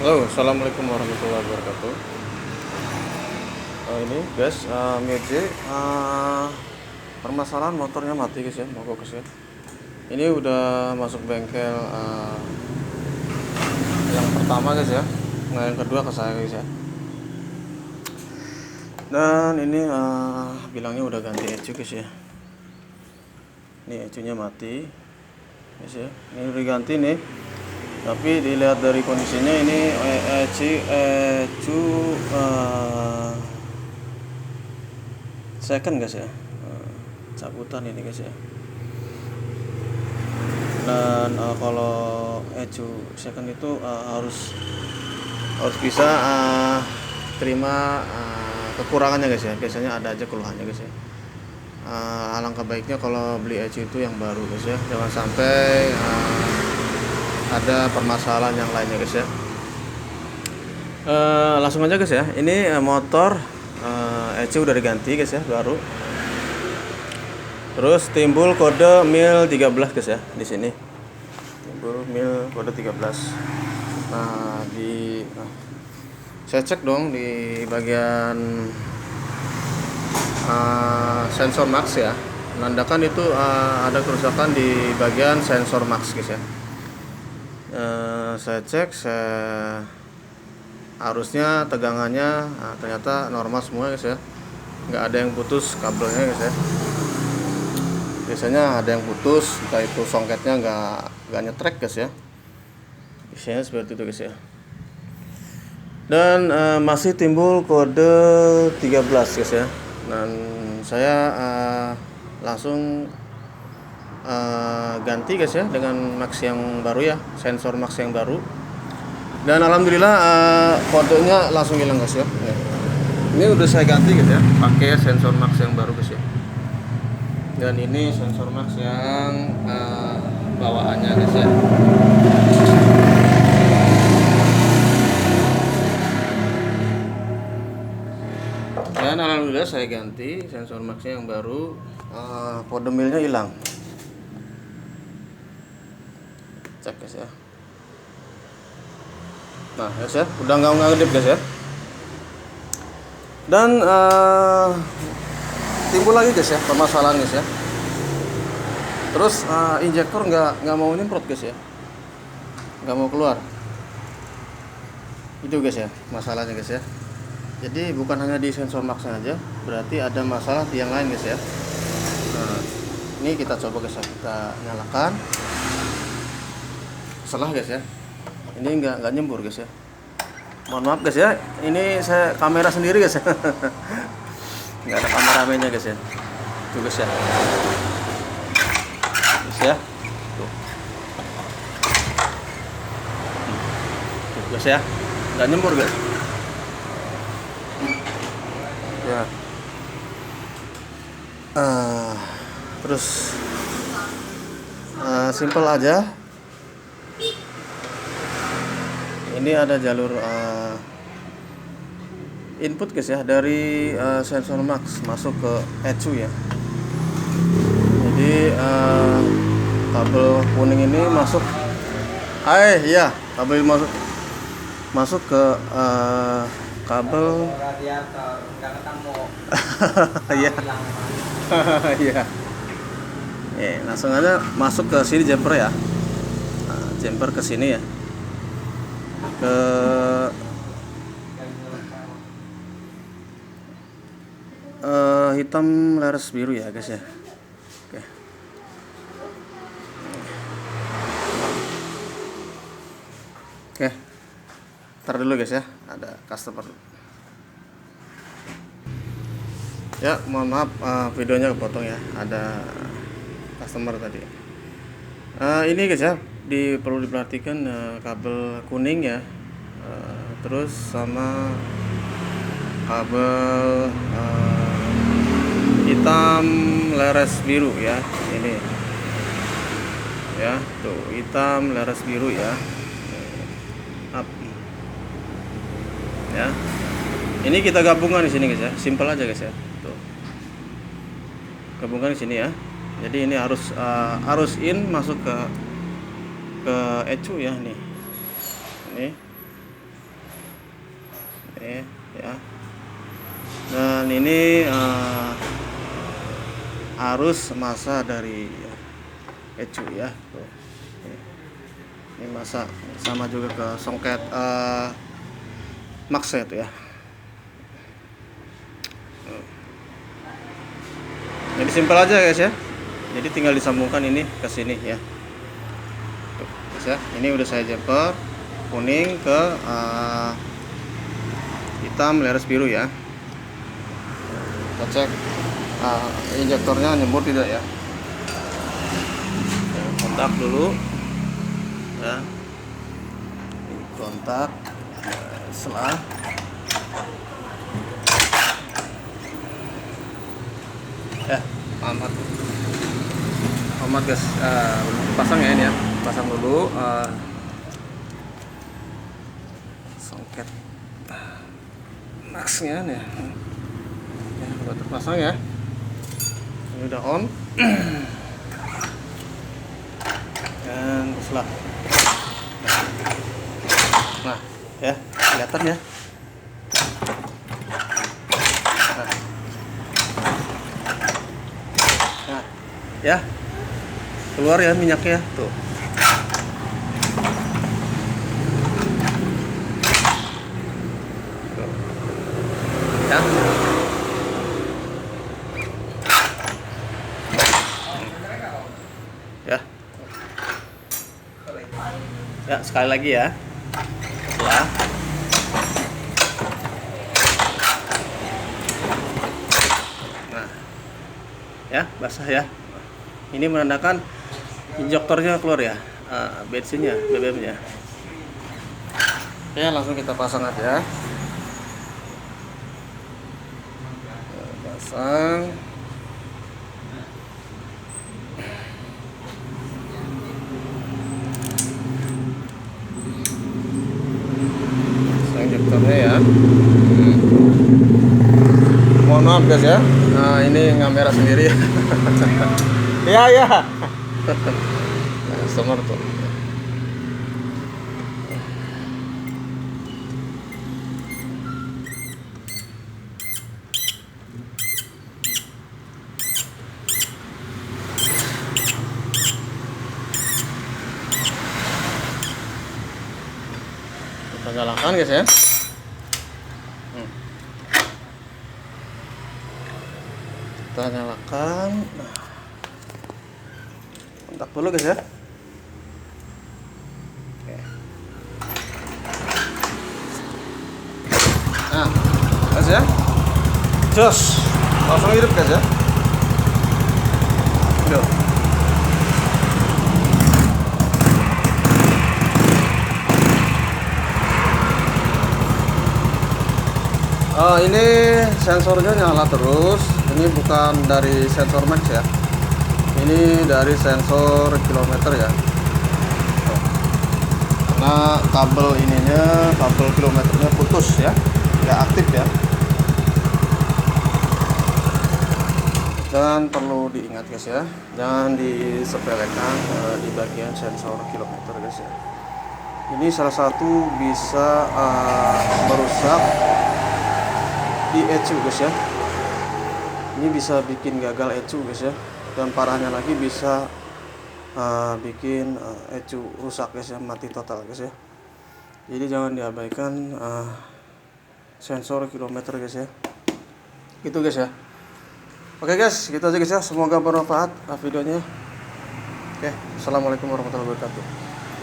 Halo, assalamualaikum warahmatullahi wabarakatuh. Ini guys, Mirje, permasalahan motornya mati guys ya, mogok guys ya. Ini udah masuk bengkel yang pertama guys ya, nah yang kedua ke saya guys ya. Dan ini bilangnya udah ganti ECU guys ya. Ini ECU-nya mati guys ya. Ini udah ganti nih. Tapi dilihat dari kondisinya ini ECU second guys ya, cabutan ini guys ya. Dan kalau ECU second itu harus bisa terima kekurangannya guys ya. Biasanya ada aja keluhannya guys ya. Alangkah baiknya kalau beli ECU itu yang baru guys ya, jangan sampai ada permasalahan yang lainnya guys ya. Langsung aja guys ya. Ini motor ECU udah diganti guys ya, baru. Terus timbul kode mil 13 guys ya di sini. Timbul mil kode 13. Nah, saya cek dong di bagian sensor max ya. Menandakan itu ada kerusakan di bagian sensor max guys ya. Saya cek, harusnya tegangannya ternyata normal semua guys ya, nggak ada yang putus kabelnya guys ya. Biasanya ada yang putus, entah itu songketnya nggak nyetrek guys ya, biasanya seperti itu guys ya. Dan masih timbul kode 13 guys ya. Dan saya langsung ganti guys ya dengan max yang baru ya, sensor max yang baru. Dan alhamdulillah kodenya langsung hilang guys ya. Ini udah saya ganti guys ya, pakai sensor max yang baru guys ya. Dan ini sensor max yang bawaannya guys ya. Dan alhamdulillah saya ganti sensor maxnya yang baru, kode milnya hilang. Cek guys ya. Nah guys ya, udah nggak ngedip guys ya. Dan timbul lagi guys ya permasalahan guys ya. Terus injektor nggak mau nyemprot guys ya, nggak mau keluar. Itu guys ya masalahnya guys ya. Jadi bukan hanya di sensor maxnya aja, berarti ada masalah di yang lain guys ya. Nah, ini kita coba guys ya, kita nyalakan. Salah guys ya, ini nggak nyembur guys ya. Mohon maaf guys ya, ini saya kamera sendiri guys ya. Nggak ada kameramennya guys ya. Tuh guys ya, guys ya, tuh, tuh guys ya, nggak nyembur guys ya. Terus simple aja. Ini ada jalur input guys ya, dari sensor max masuk ke ECU ya. Jadi kabel kuning ini masuk, ya kabel masuk ke kabel radiator, nggak ketemu. Iya. Iya. Langsung aja masuk ke sini jumper ya. Nah, jumper ke sini ya. Ke hitam laras biru ya guys ya. Oke. Oke. Ntar dulu guys ya, ada customer. Ya, mohon maaf videonya kepotong ya, ada customer tadi. Ini guys ya, perlu diperhatikan kabel kuning ya, terus sama kabel hitam leres biru ya, ini ya, tuh hitam leres biru ya. Up. Ya, ini kita gabungkan di sini guys ya, simple aja guys ya, tuh gabungkan di sini ya. Jadi ini harus in masuk ke ECU ya nih. Ini ini ya. Dan ini arus massa dari ecu ya. Tuh. Ini massa sama juga ke songket maxset ya. Jadi simpel aja guys ya. Jadi tinggal disambungkan ini ke sini ya. Tuh, guys ya. Ini udah saya jumper kuning ke hitam leres biru ya. Kita cek injektornya nyembur tidak ya. Kontak dulu ya. Kontak setelah amat guys, pasang ya ini ya, pasang dulu songket maxnya nih ya, udah terpasang ya, ini udah on. Dan setelah nah ya kelihatan ya. Nah ya, keluar ya minyaknya tuh. Ya. Ya. Ya, sekali lagi ya. Ya. Nah. Ya, basah ya. Ini menandakan injektornya keluar ya, bensinnya, BBM-nya. Ya, langsung kita pasang aja. Pasang. Pasang injektornya ya. Mohon maaf guys ya. Nah, ini kamera sendiri. Ya ya. Customer tuh. Kita nyalakan guys ya. Kita nyalakan. Kontak dulu guys ya. Oke. Nah, guys ya. Jos, langsung hidup guys ya. Tuh. Ini sensornya nyala terus. Ini bukan dari sensor max ya. Ini dari sensor kilometer ya. Karena kabel ininya, kabel kilometernya putus ya, nggak aktif ya. Dan perlu diingat guys ya, jangan disepelekan di bagian sensor kilometer guys ya. Ini salah satu bisa merusak di ecu guys ya. Ini bisa bikin gagal ecu guys ya. Dan parahnya lagi bisa bikin ecu rusak guys ya, mati total guys ya. Jadi jangan diabaikan sensor kilometer guys ya. Gitu guys ya. Oke guys, gitu aja guys ya. Semoga bermanfaat videonya. Oke, assalamualaikum warahmatullahi wabarakatuh.